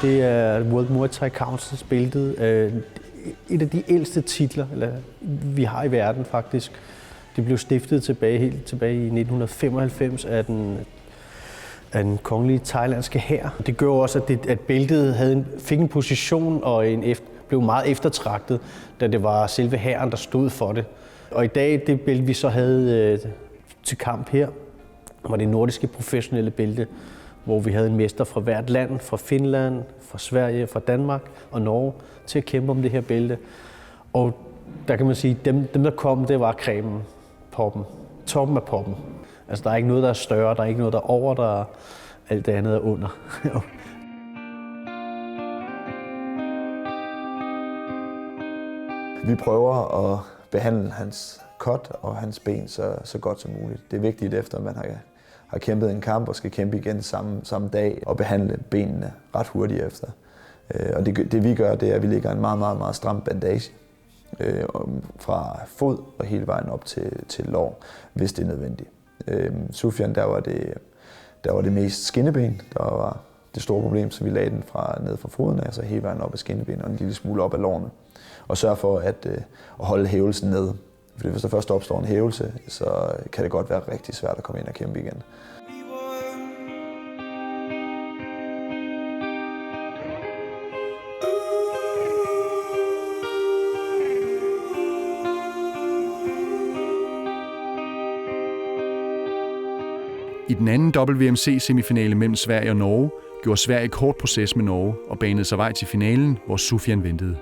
Det er World Muay Thai Councils bælte. Et af de ældste titler, vi har i verden faktisk. Det blev stiftet helt tilbage i 1995 af den kongelige thailandske hær. Det gør også, at bæltet fik en position og blev meget eftertragtet, da det var selve hæren, der stod for det. Og i dag, det bælte vi så havde til kamp her, var det nordiske professionelle bælte, hvor vi havde en mester fra hvert land, fra Finland, fra Sverige, fra Danmark og Norge, til at kæmpe om det her bælte. Og der kan man sige, dem der kom, det var cremen, poppen, toppen af poppen. Altså der er ikke noget, der er større, der er ikke noget, der er over, der er alt det andet er under. Vi prøver at behandle hans cut og hans ben så godt som muligt. Det er vigtigt, efter man har kæmpet en kamp og skal kæmpe igen samme dag og behandle benene ret hurtigt efter. Og det vi gør, det er, at vi lægger en meget, meget, meget stram bandage fra fod og hele vejen op til lår, hvis det er nødvendigt. Sufjan, der var det mest skinneben, der var det store problem, så vi lagde den ned fra foden, altså hele vejen op af skinneben og en lille smule op af lårene. Og sørge for at holde hævelsen nede. Fordi hvis der først opstår en hævelse, så kan det godt være rigtig svært at komme ind og kæmpe igen. I den anden WMC-semifinale mellem Sverige og Norge gjorde Sverige kort proces med Norge og banede sig vej til finalen, hvor Sufjan ventede.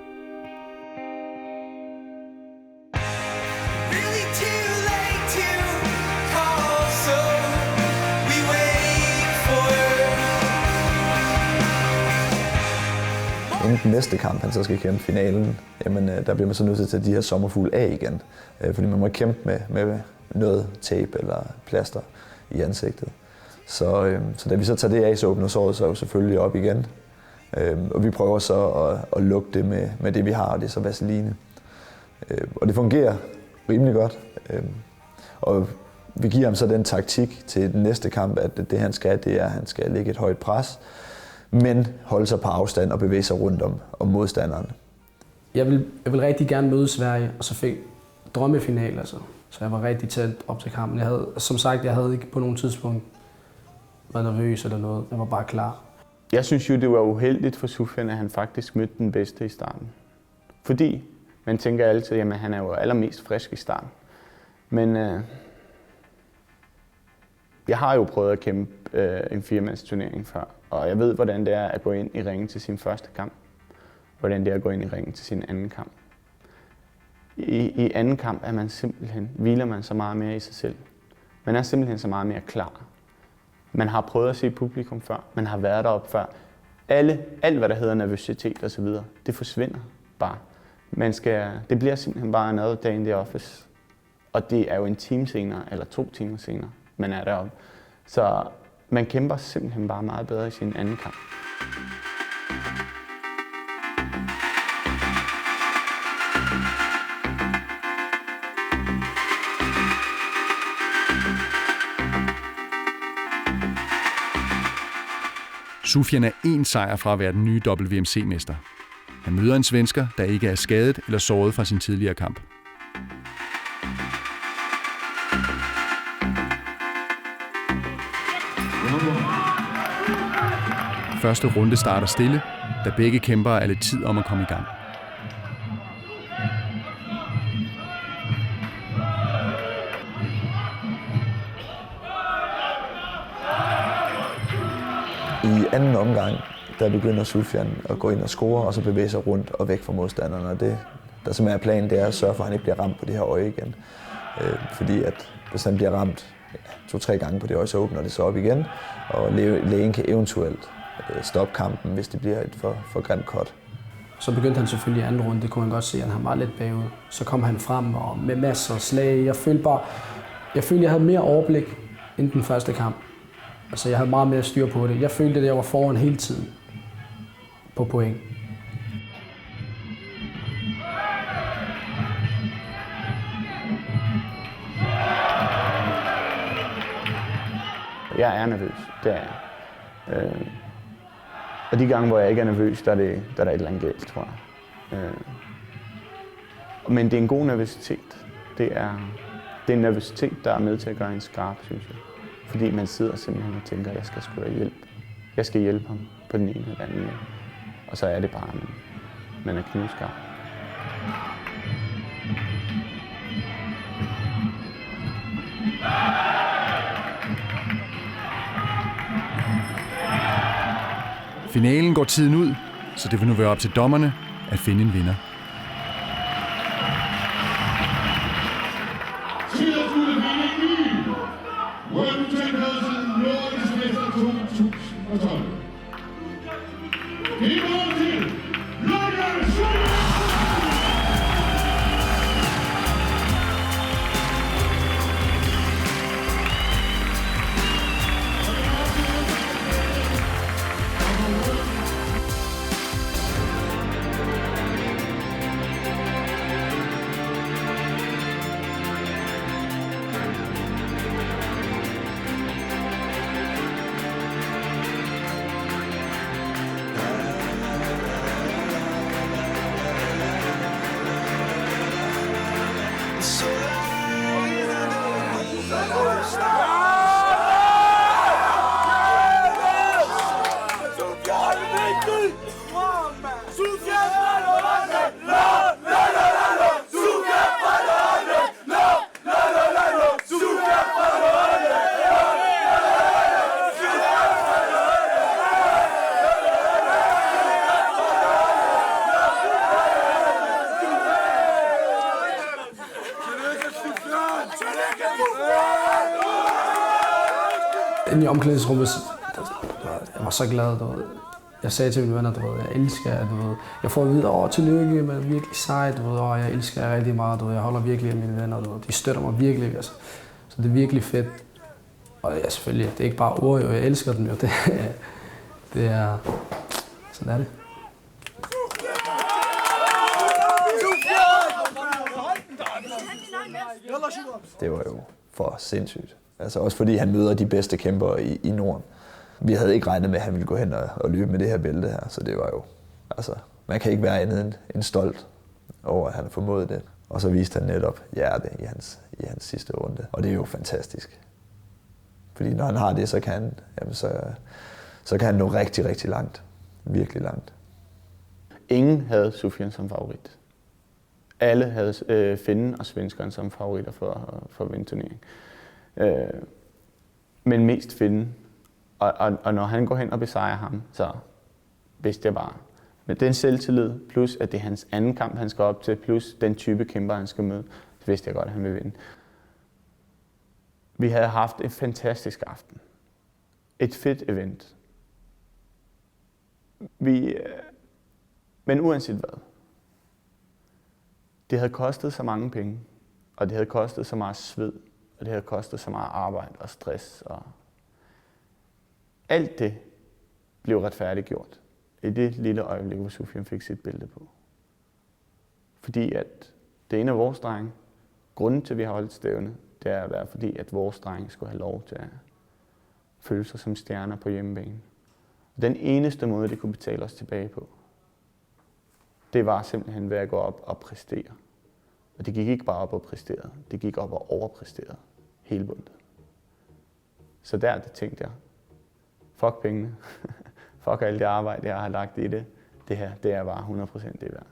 Inden den næste kamp, han så skal kæmpe finalen, jamen, der bliver man så nødt til at tage de her sommerfugle af igen. Fordi man må kæmpe med noget tape eller plaster i ansigtet. Så da vi så tager det af, så åbner såret sig jo selvfølgelig op igen. Og vi prøver så at lukke det med det, vi har, og det er så vaseline. Og det fungerer rimelig godt. Og vi giver ham så den taktik til den næste kamp, at det han skal, det er, at han skal lægge et højt pres, men holde sig på afstand og bevæge sig rundt om modstanderen. Jeg vil rigtig gerne møde Sverige, og så fik drømmefinal, altså. Så jeg var rigtig tæt op til kampen. Jeg havde ikke på nogen tidspunkt været nervøs eller noget. Jeg var bare klar. Jeg synes jo, det var uheldigt for Sufjan, at han faktisk mødte den bedste i starten. Fordi man tænker altid, at han er jo allermest frisk i starten. Men jeg har jo prøvet at kæmpe en 4-mandsturnering før, og jeg ved, hvordan det er at gå ind i ringen til sin første kamp. Hvordan det er at gå ind i ringen til sin anden kamp. I anden kamp hviler man så meget mere i sig selv. Man er simpelthen så meget mere klar. Man har prøvet at se publikum før, man har været deroppe før. Alt hvad der hedder nervøsitet osv., det forsvinder bare. Det bliver simpelthen bare another day in the office. Og det er jo en time senere, eller 2 timer senere, man er deroppe. Så man kæmper simpelthen bare meget bedre i sin anden kamp. Sufjan er 1 sejr fra at være den nye WMC-mester. Han møder en svensker, der ikke er skadet eller såret fra sin tidligere kamp. Første runde starter stille, da begge kæmpere er lidt tid om at komme i gang. I anden omgang, der begynder Sufjan at gå ind og score, og så bevæge sig rundt og væk fra modstanderne. Og det, der simpelthen er planen, det er at sørge for, at han ikke bliver ramt på det her øje igen. Fordi at hvis han bliver ramt 2-3 gange på det øje, så åbner det sig op igen, og lægen kan eventuelt stoppe kampen, hvis det bliver et for grimt cut. Så begyndte han selvfølgelig i anden runde, det kunne han godt se, at han var lidt bagud. Så kom han frem og med masser af slag. Jeg følte, jeg havde mere overblik end den første kamp. Altså, jeg havde meget mere styr på det. Jeg følte, at jeg var foran hele tiden på point. Jeg er nervøs, det er jeg. Og de gange, hvor jeg ikke er nervøs, der er der et eller andet galt, tror jeg. Men det er en god nervøsitet. Det er en nervøsitet, der er med til at gøre en skarp, synes jeg. Fordi man sidder simpelthen og tænker, at jeg skal sgu da hjælpe. Jeg skal hjælpe ham på den ene eller anden måde. Og så er det bare, at man er knivskarp. Finalen går tiden ud, så det vil nu være op til dommerne at finde en vinder. Inde i omklædningsrummet, jeg var så glad. Jeg sagde til mine venner, jeg elsker jer. Jeg får at vide, tillykke, men virkelig sejt. Jeg elsker jer rigtig meget. Jeg holder virkelig af mine venner. De støtter mig virkelig. Altså. Så det er virkelig fedt. Og ja, selvfølgelig, det er ikke bare ord, jeg elsker dem. Det er... Sådan er det. Det var jo for sindssygt. Altså også fordi han møder de bedste kæmpere i Norden. Vi havde ikke regnet med, at han ville gå hen og løbe med det her bælte her, så det var jo... Altså, man kan ikke være andet end stolt over, at han har formået det. Og så viste han netop hjerte i hans sidste runde. Og det er jo fantastisk. Fordi når han har det, så kan han nå rigtig, rigtig langt. Virkelig langt. Ingen havde Soufiane som favorit. Alle havde finnen og svenskeren som favoritter for vindturneringen. Men mest finnen. Og når han går hen og besejrer ham, så vidste jeg bare, med den selvtillid, plus at det er hans anden kamp, han skal op til, plus den type kæmper, han skal møde, så vidste jeg godt, at han vil vinde. Vi havde haft en fantastisk aften. Et fedt event. Men uanset hvad, det havde kostet så mange penge, og det havde kostet så meget sved, og det havde kostet så meget arbejde og stress. Og alt det blev retfærdiggjort i det lille øjeblik, hvor Soufiane fik sit bælte på. Fordi at det er en af vores drenge. Grunden til, at vi har holdt stævne, det er fordi, at vores drenge skulle have lov til at føle sig som stjerner på hjemmebane. Den eneste måde, de kunne betale os tilbage på, det var simpelthen ved at gå op og præstere. Og det gik ikke bare op og præstere, det gik op og overpræstere hele bundet. Så der tænkte jeg, fuck pengene, fuck alt det arbejde, jeg har lagt i det. Det her, det er bare 100% det værd.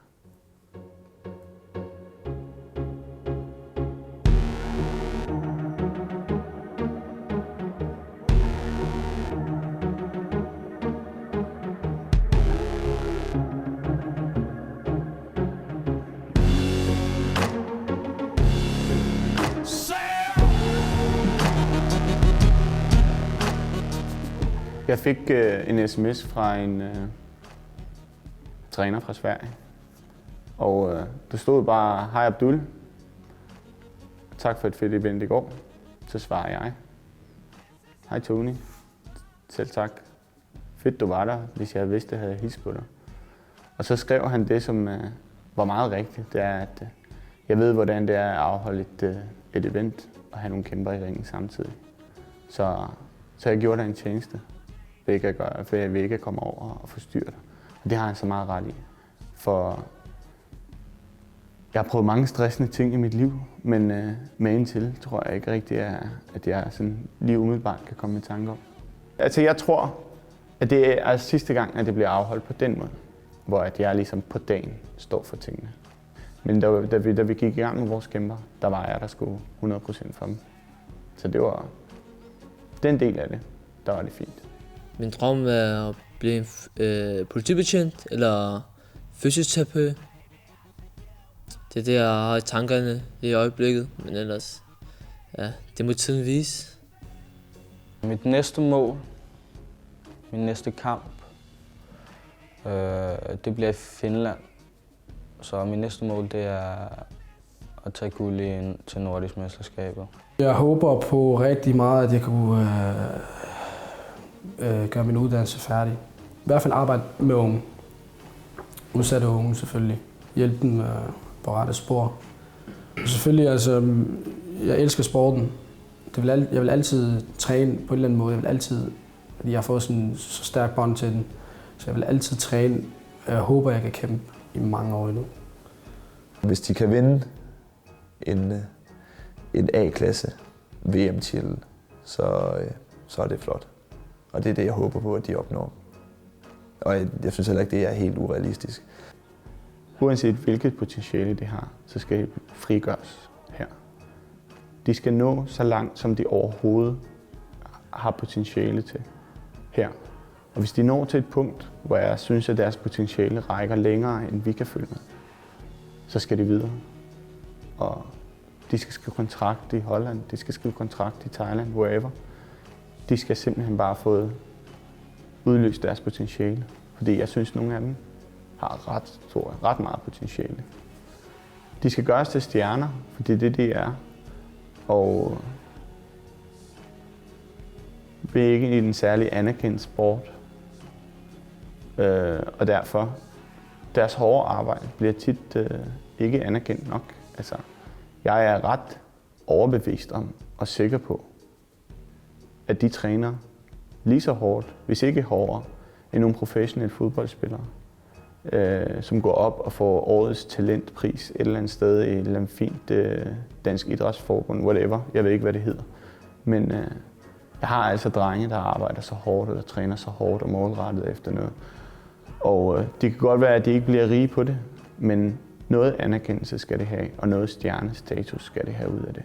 Jeg fik en sms fra en træner fra Sverige, og der stod bare, hej Abdul, tak for et fedt event i går. Så svarer jeg, hej Tony, selv tak. Fedt du var der, hvis jeg havde vidst, at jeg havde hilst på dig. Og så skrev han det, som var meget rigtigt, det er, at jeg ved, hvordan det er at afholde et event og have nogle kæmper i ringen samtidig. Så jeg gjorde dig en tjeneste, ved ikke at komme over og forstyrre dig. Og det har han så meget ret i. For jeg har prøvet mange stressende ting i mit liv, men magen til tror jeg ikke rigtig, at jeg sådan lige umiddelbart kan komme i tanke om. Altså jeg tror, at det er sidste gang, at det bliver afholdt på den måde, hvor at jeg ligesom på dagen står for tingene. Men da vi gik i gang med vores kæmper, der var jeg der sgu 100% for dem. Så det var den del af det, der var det fint. Min drøm er at blive en politibetjent eller fysioterapeut. Det er det, jeg har i tankerne i øjeblikket, men ellers, ja, det må tiden vise. Mit næste mål, min næste kamp, det bliver i Finland. Så min næste mål, det er at tage guld til nordisk mesterskaber. Jeg håber på rigtig meget, at jeg kunne gøre min uddannelse færdig. I hvert fald arbejde med unge. Udsatte unge selvfølgelig. Hjælpe dem på rette spor. Og selvfølgelig, altså, jeg elsker sporten. Jeg vil altid træne på en eller anden måde. Jeg vil altid, fordi jeg har fået sådan så stærk bånd til den. Så jeg vil altid træne. Jeg håber, jeg kan kæmpe i mange år endnu. Hvis de kan vinde en A-klasse VM-titel, så er det flot. Og det er det, jeg håber på, at de opnår. Og jeg synes heller ikke, det er helt urealistisk. Uanset hvilket potentiale de har, så skal det frigøres her. De skal nå så langt, som de overhovedet har potentiale til her. Og hvis de når til et punkt, hvor jeg synes, at deres potentiale rækker længere, end vi kan følge med, så skal de videre. Og de skal skrive kontrakt i Holland, de skal skrive kontrakt i Thailand, wherever. De skal simpelthen bare få udløst deres potentiale. Fordi jeg synes, at nogle af dem har ret meget potentiale. De skal gøres til stjerner, for det er det, de er. Og vi er ikke i den særlig anerkendt sport. Og derfor, deres hårde arbejde bliver tit ikke anerkendt nok. Altså, jeg er ret overbevist om og sikker på, at de træner lige så hårdt, hvis ikke hårdere, end nogle professionelle fodboldspillere, som går op og får årets talentpris et eller andet sted i et eller andet fint dansk idrætsforbund, whatever. Jeg ved ikke, hvad det hedder. Men jeg har altså drenge, der arbejder så hårdt, og der træner så hårdt og målrettet efter noget. Og det kan godt være, at de ikke bliver rige på det, men noget anerkendelse skal det have, og noget stjernestatus skal det have ud af det.